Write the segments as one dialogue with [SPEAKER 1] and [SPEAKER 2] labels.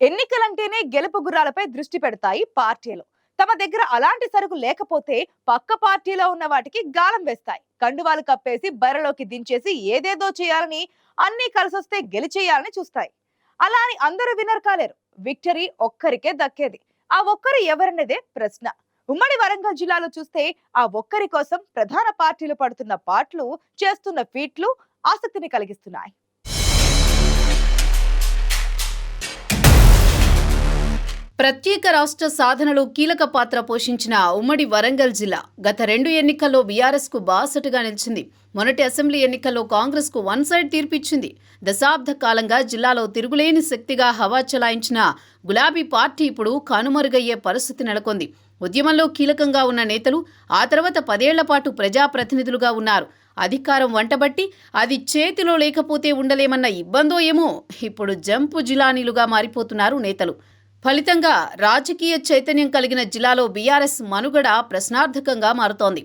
[SPEAKER 1] ఎన్నికలంటేనే గెలుపు గుర్రాలపై దృష్టి పెడతాయి పార్టీలు. తమ దగ్గర అలాంటి సరుకు లేకపోతే పక్క పార్టీలో ఉన్న వాటికి గాలం వేస్తాయి. కండువాలు కప్పేసి బరిలోకి దించేసి ఏదేదో చేయాలని, అన్ని కలిసొస్తే గెలిచేయాలని చూస్తాయి. అలా అని అందరూ విన్నర్ కాలేరు. విక్టరీ ఒక్కరికే దక్కేది. ఆ ఒక్కరు ఎవరనేదే ప్రశ్న. ఉమ్మడి వరంగల్ జిల్లాలో చూస్తే ఆ ఒక్కరి కోసం ప్రధాన పార్టీలు పడుతున్న పాటలు, చేస్తున్న ఫీట్లు ఆసక్తిని కలిగిస్తున్నాయి.
[SPEAKER 2] ప్రత్యేక రాష్ట్ర సాధనలో కీలక పాత్ర పోషించిన ఉమ్మడి వరంగల్ జిల్లా గత 2 ఎన్నికల్లో బీఆర్ఎస్కు బాసటగా నిలిచింది. మొన్నటి అసెంబ్లీ ఎన్నికల్లో కాంగ్రెస్కు వన్ సైడ్ తీర్పిచ్చింది. దశాబ్ద కాలంగా జిల్లాలో తిరుగులేని శక్తిగా హవా చలాయించిన గులాబీ పార్టీ ఇప్పుడు కనుమరుగయ్యే పరిస్థితి నెలకొంది. ఉద్యమంలో కీలకంగా ఉన్న నేతలు ఆ తర్వాత 10 ఏళ్ల పాటు ప్రజాప్రతినిధులుగా ఉన్నారు. అధికారం వంటబట్టి అది చేతిలో లేకపోతే ఉండలేమన్న ఇబ్బందో ఏమో ఇప్పుడు జంపు జిలానీలుగా మారిపోతున్నారు నేతలు. ఫలితంగా రాజకీయ చైతన్యం కలిగిన జిల్లాలో బీఆర్ఎస్ మనుగడ ప్రశ్నార్థకంగా మారుతోంది.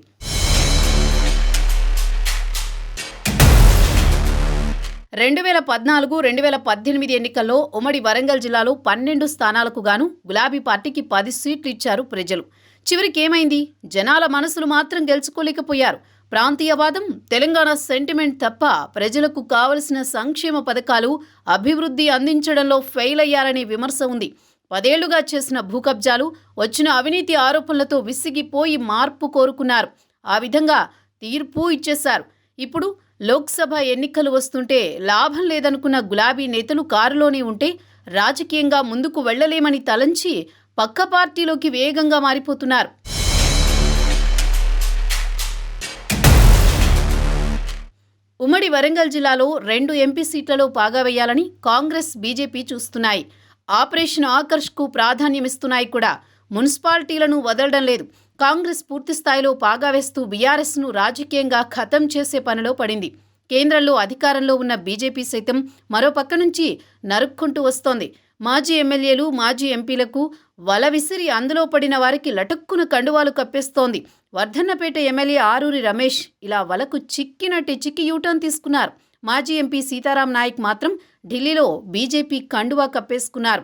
[SPEAKER 2] రెండు 2014-2018 ఎన్నికల్లో ఉమ్మడి వరంగల్ జిల్లాలో 12 స్థానాలకు గాను గులాబీ పార్టీకి 10 సీట్లు ఇచ్చారు ప్రజలు. చివరికేమైంది? జనాల మనసులు మాత్రం గెలుచుకోలేకపోయారు. ప్రాంతీయవాదం, తెలంగాణ సెంటిమెంట్ తప్ప ప్రజలకు కావలసిన సంక్షేమ పథకాలు, అభివృద్ధి అందించడంలో ఫెయిల్ అయ్యారనే విమర్శ ఉంది. 10 ఏళ్లుగా చేసిన భూకబ్జాలు, వచ్చిన అవినీతి ఆరోపణలతో విసిగిపోయి మార్పు కోరుకున్నారు. ఆ విధంగా తీర్పు ఇచ్చేశారు. ఇప్పుడు లోక్సభ ఎన్నికలు వస్తుంటే లాభం లేదనుకున్న గులాబీ నేతలు కారులోనే ఉంటే రాజకీయంగా ముందుకు వెళ్లలేమని తలంచి పక్క పార్టీలోకి వేగంగా మారిపోతున్నారు. ఉమ్మడి వరంగల్ జిల్లాలో 2 ఎంపీ సీట్లలో పాగా వేయాలని కాంగ్రెస్, బీజేపీ చూస్తున్నాయి. ఆపరేషన్ ఆకర్ష్కు ప్రాధాన్యమిస్తున్నాయి కూడా. మున్సిపాలిటీలను వదలడం లేదు. కాంగ్రెస్ పూర్తి స్థాయిలో పాగా వేస్తూ బీఆర్ఎస్ను రాజకీయంగా ఖతం చేసే పనిలో పడింది. కేంద్రంలో అధికారంలో ఉన్న బీజేపీ సైతం మరో పక్క నుంచి నరుక్కుంటూ వస్తోంది. మాజీ ఎమ్మెల్యేలు, మాజీ ఎంపీలకు వల విసిరి అందులో పడిన వారికి లటుక్కున కండువాలు కప్పేస్తోంది. వర్ధన్నపేట ఎమ్మెల్యే ఆరూరి రమేష్ ఇలా వలకు చిక్కినట్టు చిక్కి యూటర్న్ తీసుకున్నారు. మాజీ ఎంపీ సీతారాం నాయక్ మాత్రం ఢిల్లీలో బీజేపీ కండువా కప్పేసుకున్నారు.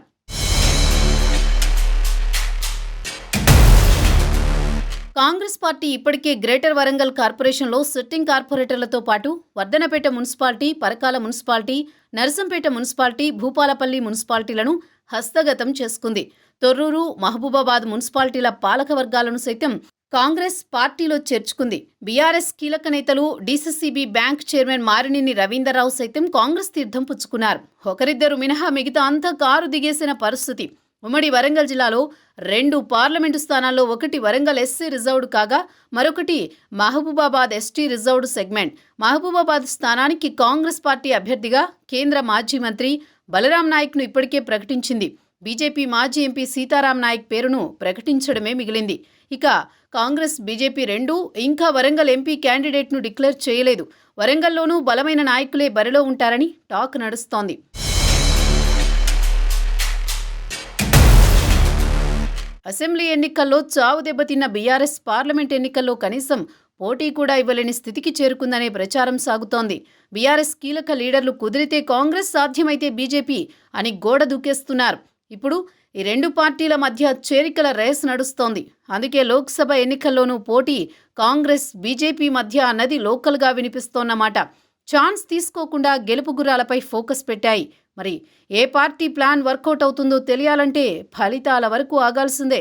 [SPEAKER 2] కాంగ్రెస్ పార్టీ ఇప్పటికే గ్రేటర్ వరంగల్ కార్పొరేషన్లో సిట్టింగ్ కార్పొరేటర్లతో పాటు Vardhannapet municipality, Parakala municipality, Narsampet municipality, భూపాలపల్లి మున్సిపాలిటీలను హస్తగతం చేసుకుంది. తొర్రూరు, మహబూబాబాద్ మున్సిపాలిటీల పాలక వర్గాలను సైతం కాంగ్రెస్ పార్టీలో చేర్చుకుంది. బీఆర్ఎస్ కీలక నేతలు, DCCB bank chairman Marineni Ravinder Rao సైతం కాంగ్రెస్ తీర్థం పుచ్చుకున్నారు. ఒకరిద్దరు మినహా మిగతా అంతా కారు దిగేసిన పరిస్థితి. ఉమ్మడి వరంగల్ జిల్లాలో 2 పార్లమెంటు స్థానాల్లో ఒకటి వరంగల్ ఎస్సీ రిజర్వ్డ్ కాగా మరొకటి Mahabubabad ST reserved segment. Mahabubabad స్థానానికి కాంగ్రెస్ పార్టీ అభ్యర్థిగా కేంద్ర మాజీ మంత్రి బలరాం నాయక్ను ఇప్పటికే ప్రకటించింది. బీజేపీ మాజీ ఎంపీ సీతారాం నాయక్ పేరును ప్రకటించడమే మిగిలింది. ఇక కాంగ్రెస్, బీజేపీ రెండూ ఇంకా వరంగల్ ఎంపీ క్యాండిడేట్ను డిక్లేర్ చేయలేదు. వరంగల్లోనూ బలమైన నాయకులే బరిలో ఉంటారని టాక్ నడుస్తోంది. అసెంబ్లీ ఎన్నికల్లో చావు దెబ్బతిన్న బీఆర్ఎస్ పార్లమెంట్ ఎన్నికల్లో కనీసం పోటీ కూడా ఇవ్వలేని స్థితికి చేరుకుందనే ప్రచారం సాగుతోంది. బీఆర్ఎస్ కీలక లీడర్లు కుదిరితే కాంగ్రెస్, సాధ్యమైతే బీజేపీ అని గోడ దూకేస్తున్నారు. ఇప్పుడు ఈ 2 పార్టీల మధ్య చేరికల రేస్ నడుస్తోంది. అందుకే లోక్సభ ఎన్నికల్లోనూ పోటీ కాంగ్రెస్, బీజేపీ మధ్య అన్నది లోకల్గా వినిపిస్తోన్నమాట. ఛాన్స్ తీసుకోకుండా గెలుపు గుర్రాలపై ఫోకస్ పెట్టాయి. మరి ఏ పార్టీ ప్లాన్ వర్కౌట్ అవుతుందో తెలియాలంటే ఫలితాల వరకు ఆగాల్సిందే.